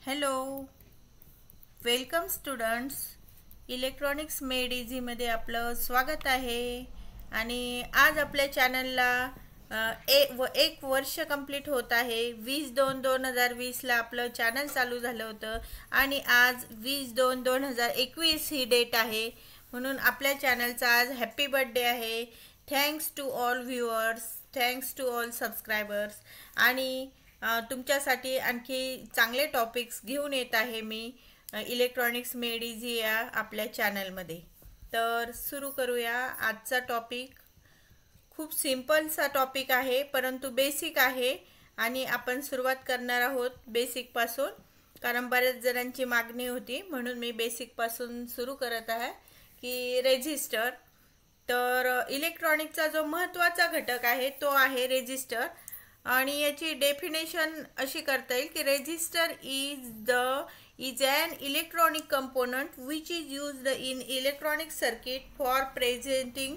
Hello, welcome students. Electronics made इझीमध्ये आपलं स्वागत आहे. आणि आज आपल्या चॅनलला एक वर्ष कंप्लीट होत आहे. 20/2/2020ला आपलं चॅनल चालू झालं होतं आणि आज 20/2/2021 ही डेट आहे. म्हणून आपल्या चॅनलचा आज हॅपी बर्थडे आहे. Thanks to all viewers, thanks to all subscribers. आणि तुमच्यासाठी आणखी चांगले टॉपिक्स घेऊन येत आहे मी इलेक्ट्रॉनिक्स मेड इझी या आपल्या चॅनलमध्ये. तर सुरू करूया. आजचा टॉपिक खूप सिंपलसा टॉपिक आहे, परंतु बेसिक आहे आणि आपण सुरुवात करणार आहोत बेसिकपासून, कारण बऱ्याच जणांची मागणी होती म्हणून मी बेसिकपासून सुरू करत आहे की रेजिस्टर. तर इलेक्ट्रॉनिकचा जो महत्त्वाचा घटक आहे तो आहे रेजिस्टर. आणि याची डेफिनेशन अशी करता येईल की resistor is an electronic component which is used in electronic circuit for presenting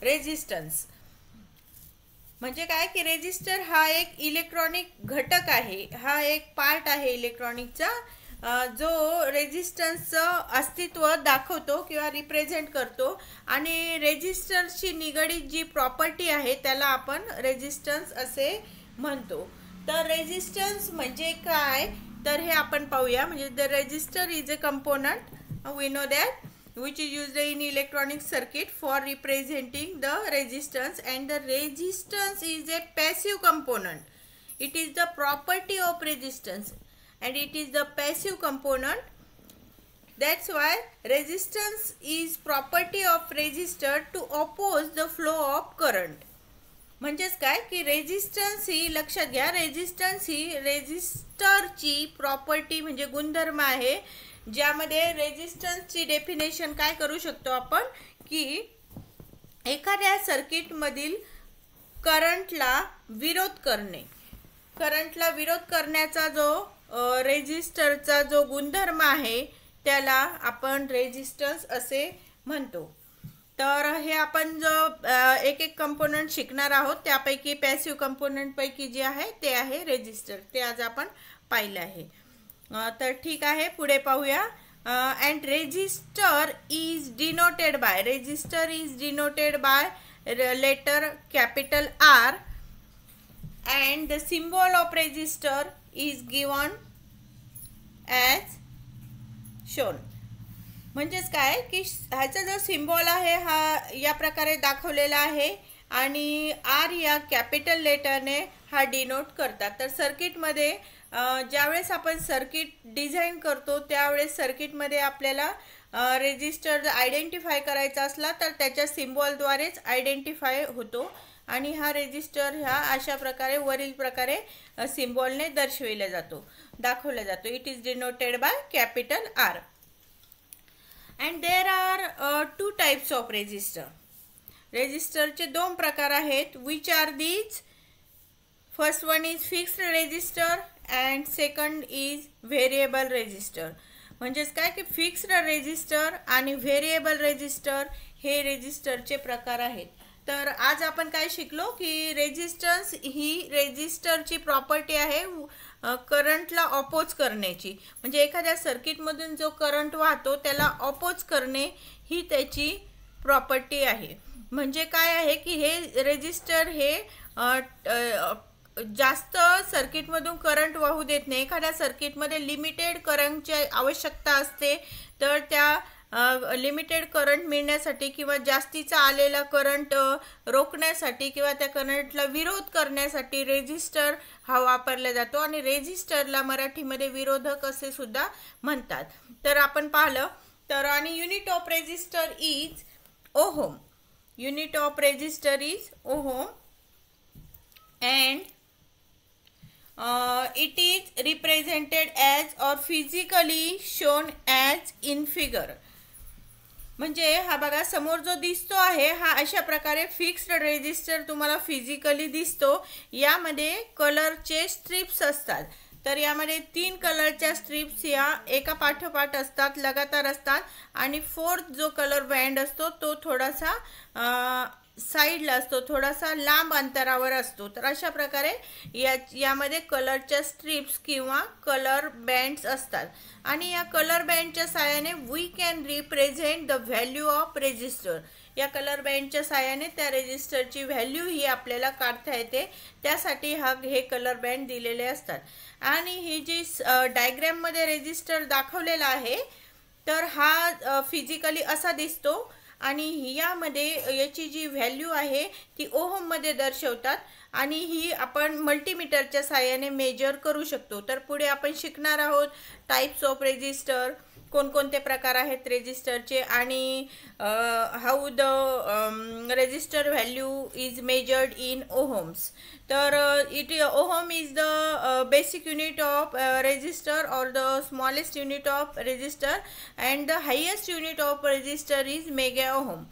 resistance. म्हणजे काय की रेजिस्टर हा एक इलेक्ट्रॉनिक घटक आहे, हा एक पार्ट आहे इलेक्ट्रॉनिकचा, जो रेजिस्टन्सचं अस्तित्व दाखवतो किंवा रिप्रेझेंट करतो. आणि रेजिस्टरशी निगडीत जी प्रॉपर्टी आहे त्याला आपण रेजिस्टन्स असे म्हणतो. तर रेजिस्टन्स म्हणजे काय तर हे आपण पाहूया. म्हणजे the resistor is a component we know that which is used in electronic circuit for representing the resistance, and the resistance is a passive component. It is the property of resistance and it is the passive component. That's why resistance is property of resistor to oppose the flow of current. म्हणजेच काय की resistance ही, लक्षात घ्या, resistance ही रेजिस्टरची property म्हणजे गुणधर्म आहे, ज्यामध्ये रेजिस्टन्सची definition काय करू शकतो आपण की एखाद्या सर्किटमधील करंटला विरोध करणे. करंटला विरोध करण्याचा जो रेजिस्टरचा जो गुणधर्म आहे त्याला आपण रेजिस्टन्स असे म्हणतो. तर हे आपण जो एक एक कंपोनंट शिकणार आहोत त्यापैकी पॅसिव्ह कंपोनंट पैकी जे आहे ते आहे रेजिस्टर. ते आज आपण पाहिलं आहे. तर ठीक आहे, पुढे पाहूया. And resistor is denoted by letter capital R and the symbol of resistor is given as shown. म्हणजेच काय की ह्याचा जो सिम्बॉल आहे हा या प्रकारे दाखवलेला आहे आणि आर या कॅपिटल लेटरने हा डिनोट करतात. तर सर्किटमध्ये ज्यावेळेस आपण सर्किट डिझाईन करतो त्यावेळेस सर्किटमध्ये आपल्याला रेजिस्टर आयडेंटिफाय करायचा असला तर त्याच्या सिम्बॉलद्वारेच आयडेंटिफाय होतो. आणि हा रेजिस्टर ह्या अशा प्रकारे वरील प्रकारे सिम्बॉलने दाखवला जातो. It is denoted by capital R. And there are two types of resistor. रेजिस्टरचे दोन प्रकार आहेत. Which are these? First one is fixed resistor and second is variable resistor. म्हणजेच काय की फिक्स्ड रेजिस्टर आणि व्हेरिएबल रेजिस्टर हे रेजिस्टरचे प्रकार आहेत. तर आज आपण काय शिकलो की रेजिस्टन्स ही रेजिस्टरची प्रॉपर्टी आहे करंटला ऑपोज करण्याची. म्हणजे एखाद्या सर्किटमधून जो करंट वाहतो त्याला ऑपोज करणे ही त्याची प्रॉपर्टी आहे. म्हणजे काय आहे की हे रेजिस्टर हे जास्त सर्किटमधून करंट वाहू देत नाही. एखाद्या सर्किटमध्ये लिमिटेड करंटची आवश्यकता असते, तर त्या लिमिटेड करंट मिळण्यासाठी किंवा जास्तीचा आलेला करंट रोखण्यासाठी किंवा त्या करंटला विरोध करण्यासाठी रेजिस्टर हा वापरला जातो. आणि रेजिस्टरला मराठीमध्ये विरोधक असे सुद्धा म्हणतात. तर आपण पाहिलं तर आणि unit of resistor is ohm. Unit of resistor is ohm and it is represented as or physically shown as in figure. म्हणजे हा बघा समोर जो दिसतो आहे हा अशा प्रकारे फिक्स्ड रेजिस्टर तुम्हाला फिजिकली दिसतो. यामध्ये कलरचे स्ट्रिप्स असतात. तर यामध्ये 3 कलरच्या स्ट्रिप्स या एका पाठोपाठ असतात, लगातार असतात. आणि फोर्थ जो कलर बँड असतो तो थोडासा साईडला असतो, थोडासा लांब अंतरावर असतो. तर अशा प्रकारे यामध्ये कलरच्या स्ट्रिप्स किंवा कलर बँड्स असतात आणि या कलर बँडच्या साहाय्याने we can represent the value of resistor. या कलर बँडच्या साहाय्याने त्या रेजिस्टरची व्हॅल्यू ही आपल्याला काढता येते. त्यासाठी हे कलर बँड दिलेले असतात. आणि ही जी डायग्रॅममध्ये रेजिस्टर दाखवलेला आहे तर हा फिजिकली असा दिसतो आणि यामध्ये याची जी व्हॅल्यू आहे ती ओहममध्ये दर्शवतात आणि ही आपण मल्टीमीटरच्या साहाय्याने मेजर करू शकतो. तर पुढे आपण शिकणार आहोत टाइप्स ऑफ रेजिस्टर, कोणकोणते प्रकार आहेत रेजिस्टरचे आणि how the resistor value is measured in ohms. तर ohm is the basic unit of resistor और the smallest unit of resistor and the highest unit of resistor is mega ohm.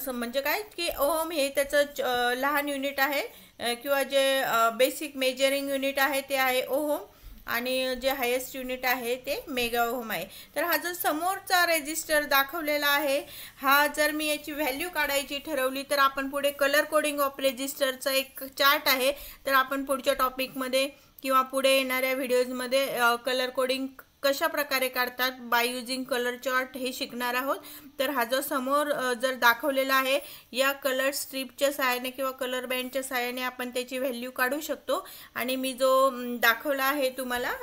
म्हणजे काय की ओहम हे त्याचं लहान युनिट आहे किंवा जे बेसिक मेजरिंग युनिट आहे ते आहे ओहम आणि जे हायेस्ट युनिट आहे ते मेगा ओहम आहे. तर हा जो समोरचा रेजिस्टर दाखवलेला आहे हा जर मी याची व्हॅल्यू काढायची ठरवली तर आपण पुढे कलर कोडिंग ऑफ रेजिस्टरचा एक चार्ट आहे. तर आपण पुढच्या टॉपिकमध्ये किंवा पुढे येणाऱ्या व्हिडिओजमध्ये कलर कोडिंग कशा प्रकारे काढतात बाय युजिंग कलर चार्ट हे शिकणार आहोत. तर हा जो समोर जर दाखवलेला आहे या कलर स्ट्रीपच्या सहाय्याने किंवा कलर बँडच्या सहाय्याने आपण त्याची व्हॅल्यू काढू शकतो. आणि मी जो दाखवला आहे तुम्हाला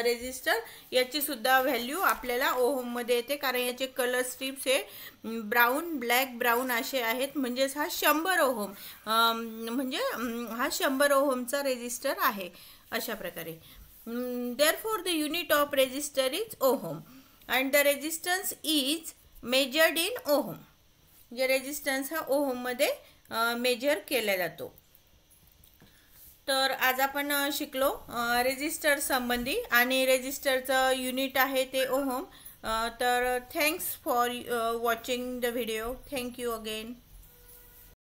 रेजिस्टर याची सुद्धा व्हॅल्यू आपल्याला ओहममध्ये येते कारण याचे कलर स्ट्रीप्स हे ब्राऊन ब्लॅक ब्राऊन असे आहेत. म्हणजेच हा 100 ओहम म्हणजे हा 100 ओहमचा रेजिस्टर आहे अशा प्रकारे. Therefore the unit of resistor is ohm and the resistance is measured in ohm. जे रेजिस्टन्स हा ओहम मध्ये मेजर केला जातो. तर आज आपण शिकलो रेजिस्टर संबंधी आणि रेजिस्टरचं युनिट आहे ते ओहम. तर thanks for watching the video. Thank you again.